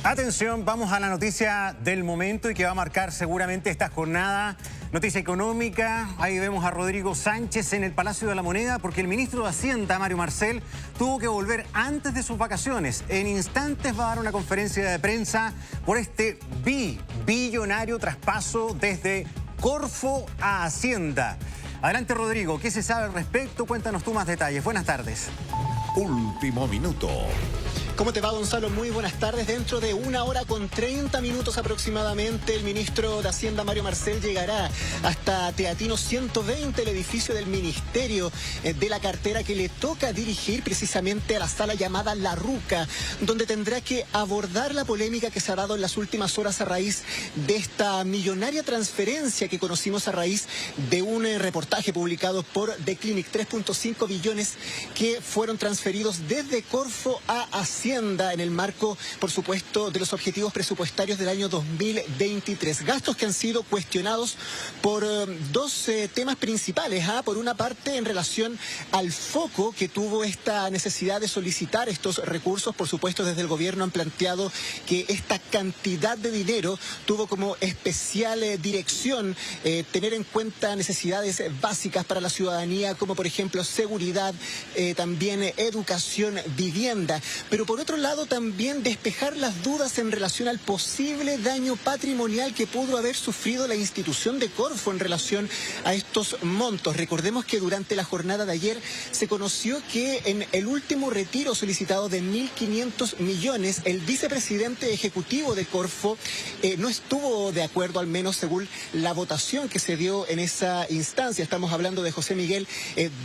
Atención, vamos a la noticia del momento y que va a marcar seguramente esta jornada. Noticia económica, ahí vemos a Rodrigo Sánchez en el Palacio de la Moneda porque el ministro de Hacienda, Mario Marcel, tuvo que volver antes de sus vacaciones. En instantes va a dar una conferencia de prensa por este billonario traspaso desde Corfo a Hacienda. Adelante, Rodrigo, ¿qué se sabe al respecto? Cuéntanos tú más detalles. Buenas tardes. Último minuto. ¿Cómo te va, Gonzalo? Muy buenas tardes. Dentro de 1 hora con 30 minutos aproximadamente, el ministro de Hacienda, Mario Marcel, llegará hasta Teatino 120, el edificio del Ministerio de la Cartera que le toca dirigir precisamente a la sala llamada La Ruca, donde tendrá que abordar la polémica que se ha dado en las últimas horas a raíz de esta millonaria transferencia que conocimos a raíz de un reportaje publicado por The Clinic, 3.5 billones que fueron transferidos desde Corfo a Hacienda en el marco, por supuesto, de los objetivos presupuestarios del año 2023. Gastos que han sido cuestionados por dos temas principales. Por una parte, en relación al foco que tuvo esta necesidad de solicitar estos recursos. Por supuesto, desde el gobierno han planteado que esta cantidad de dinero tuvo como especial dirección tener en cuenta necesidades básicas para la ciudadanía, como por ejemplo seguridad, también educación, vivienda. Pero por otro lado, también despejar las dudas en relación al posible daño patrimonial que pudo haber sufrido la institución de Corfo en relación a estos montos. Recordemos que durante la jornada de ayer se conoció que en el último retiro solicitado de 1.500 millones, el vicepresidente ejecutivo de Corfo no estuvo de acuerdo, al menos según la votación que se dio en esa instancia. Estamos hablando de José Miguel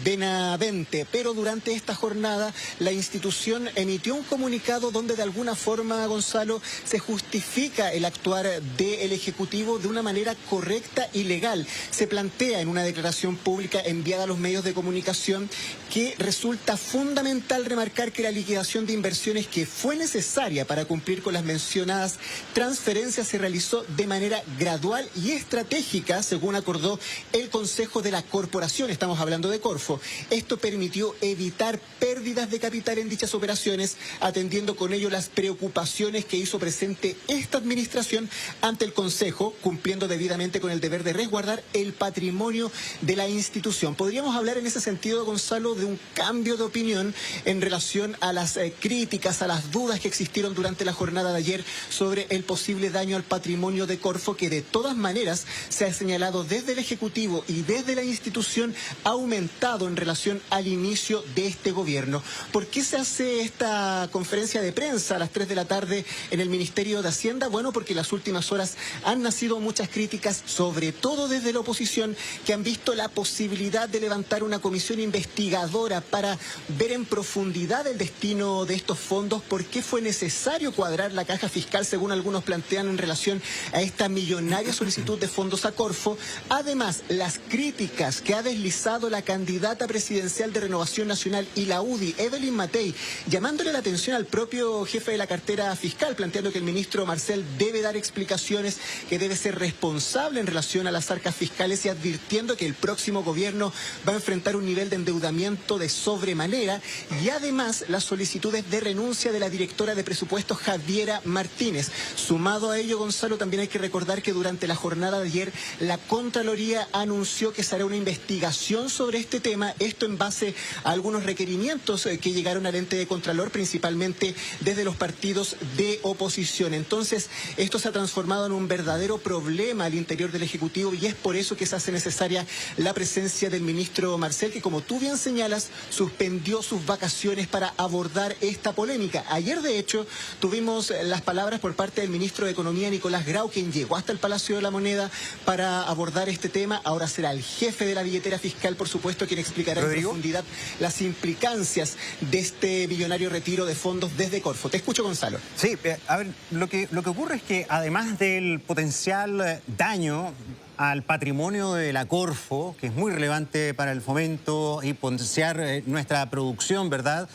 Benavente. Pero durante esta jornada la institución emitió un comunicado donde de alguna forma, Gonzalo, se justifica el actuar del Ejecutivo de una manera correcta y legal. Se plantea en una declaración pública enviada a los medios de comunicación que resulta fundamental remarcar que la liquidación de inversiones que fue necesaria para cumplir con las mencionadas transferencias se realizó de manera gradual y estratégica, según acordó el Consejo de la Corporación. Estamos hablando de Corfo. Esto permitió evitar pérdidas de capital en dichas operaciones, atendiendo con ello las preocupaciones que hizo presente esta administración ante el Consejo, cumpliendo debidamente con el deber de resguardar el patrimonio de la institución. Podríamos hablar en ese sentido, Gonzalo, de un cambio de opinión en relación a las críticas, a las dudas que existieron durante la jornada de ayer sobre el posible daño al patrimonio de Corfo, que de todas maneras se ha señalado desde el Ejecutivo y desde la institución ha aumentado en relación al inicio de este gobierno. ¿Por qué se hace esta conferencia de prensa a las 3 de la tarde en el Ministerio de Hacienda? Bueno, porque en las últimas horas han nacido muchas críticas, sobre todo desde la oposición, que han visto la posibilidad de levantar una comisión investigadora para ver en profundidad el destino de estos fondos, por qué fue necesario cuadrar la caja fiscal, según algunos plantean, en relación a esta millonaria solicitud de fondos a Corfo. Además, las críticas que ha deslizado la candidata presidencial de Renovación Nacional y la UDI, Evelyn Matei, llamándole la atención al propio jefe de la cartera fiscal, planteando que el ministro Marcel debe dar explicaciones, que debe ser responsable en relación a las arcas fiscales y advirtiendo que el próximo gobierno va a enfrentar un nivel de endeudamiento de sobremanera, y además las solicitudes de renuncia de la directora de presupuestos, Javiera Martínez. Sumado a ello, Gonzalo, también hay que recordar que durante la jornada de ayer la Contraloría anunció que se hará una investigación sobre este tema, esto en base a algunos requerimientos que llegaron al ente de Contralor, principalmente desde los partidos de oposición. Entonces, esto se ha transformado en un verdadero problema al interior del Ejecutivo y es por eso que se hace necesaria la presencia del ministro Marcel, que, como tú bien señalas, suspendió sus vacaciones para abordar esta polémica. Ayer, de hecho, tuvimos las palabras por parte del ministro de Economía, Nicolás Grau, quien llegó hasta el Palacio de la Moneda para abordar este tema. Ahora será el jefe de la billetera fiscal, por supuesto, quien explicará en profundidad las implicancias de este millonario retiro de fondos desde Corfo. Te escucho, Gonzalo. Sí, a ver, lo que ocurre es que además del potencial daño al patrimonio de la Corfo, que es muy relevante para el fomento y potenciar nuestra producción, ¿verdad?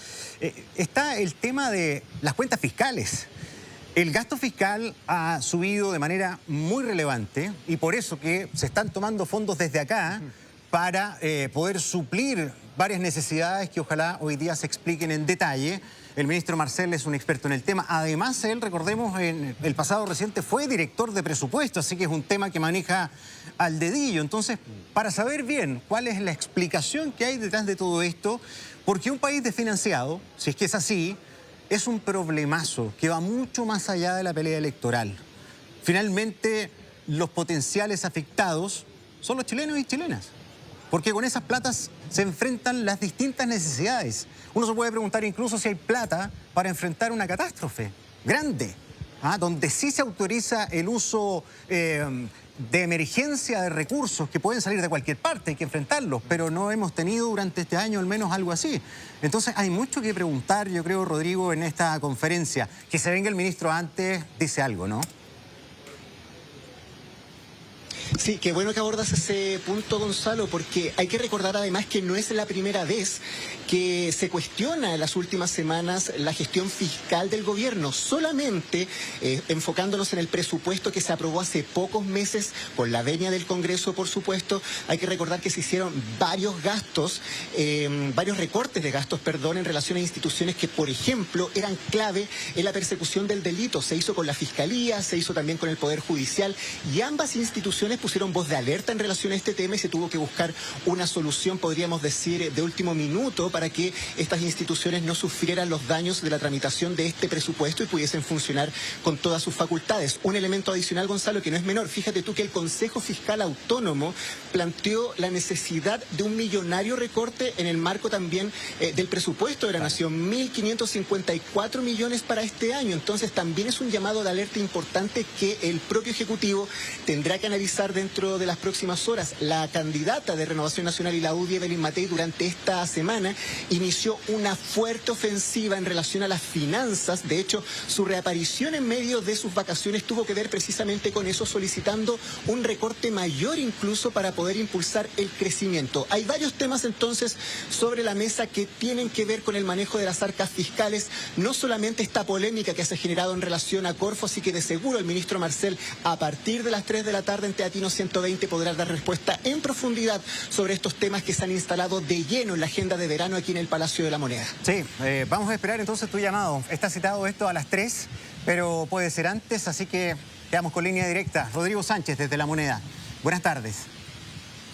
Está el tema de las cuentas fiscales. El gasto fiscal ha subido de manera muy relevante y por eso que se están tomando fondos desde acá para poder suplir varias necesidades que ojalá hoy día se expliquen en detalle. El ministro Marcel es un experto en el tema. Además, él, recordemos, en el pasado reciente fue director de presupuesto, así que es un tema que maneja al dedillo. Entonces, para saber bien cuál es la explicación que hay detrás de todo esto, porque un país desfinanciado, si es que es así, es un problemazo que va mucho más allá de la pelea electoral. Finalmente, los potenciales afectados son los chilenos y chilenas, porque con esas platas se enfrentan las distintas necesidades. Uno se puede preguntar incluso si hay plata para enfrentar una catástrofe grande, donde sí se autoriza el uso de emergencia de recursos que pueden salir de cualquier parte, hay que enfrentarlos, pero no hemos tenido durante este año al menos algo así. Entonces hay mucho que preguntar, yo creo, Rodrigo, en esta conferencia. Que se venga el ministro antes dice algo, ¿no? Sí, qué bueno que abordas ese punto, Gonzalo, porque hay que recordar además que no es la primera vez que se cuestiona en las últimas semanas la gestión fiscal del gobierno. Solamente enfocándonos en el presupuesto que se aprobó hace pocos meses, con la venia del Congreso, por supuesto, hay que recordar que se hicieron varios gastos, varios recortes de gastos, perdón, en relación a instituciones que, por ejemplo, eran clave en la persecución del delito. Se hizo con la Fiscalía, se hizo también con el Poder Judicial, y ambas instituciones pusieron voz de alerta en relación a este tema y se tuvo que buscar una solución, podríamos decir, de último minuto para que estas instituciones no sufrieran los daños de la tramitación de este presupuesto y pudiesen funcionar con todas sus facultades. Un elemento adicional, Gonzalo, que no es menor. Fíjate tú que el Consejo Fiscal Autónomo planteó la necesidad de un millonario recorte en el marco también del presupuesto de la Nación, 1.554 millones para este año. Entonces también es un llamado de alerta importante que el propio Ejecutivo tendrá que analizar dentro de las próximas horas. La candidata de Renovación Nacional y la UDI, Evelyn Matei, durante esta semana inició una fuerte ofensiva en relación a las finanzas. De hecho, su reaparición en medio de sus vacaciones tuvo que ver precisamente con eso, solicitando un recorte mayor incluso para poder impulsar el crecimiento. Hay varios temas entonces sobre la mesa que tienen que ver con el manejo de las arcas fiscales, no solamente esta polémica que se ha generado en relación a Corfo, así que de seguro el ministro Marcel, a partir de las 3 de la tarde en Teatino 120, podrá dar respuesta en profundidad sobre estos temas que se han instalado de lleno en la agenda de verano aquí en el Palacio de la Moneda. Sí, vamos a esperar entonces tu llamado. Está citado esto a las 3, pero puede ser antes, así que quedamos con línea directa. Rodrigo Sánchez desde La Moneda. Buenas tardes.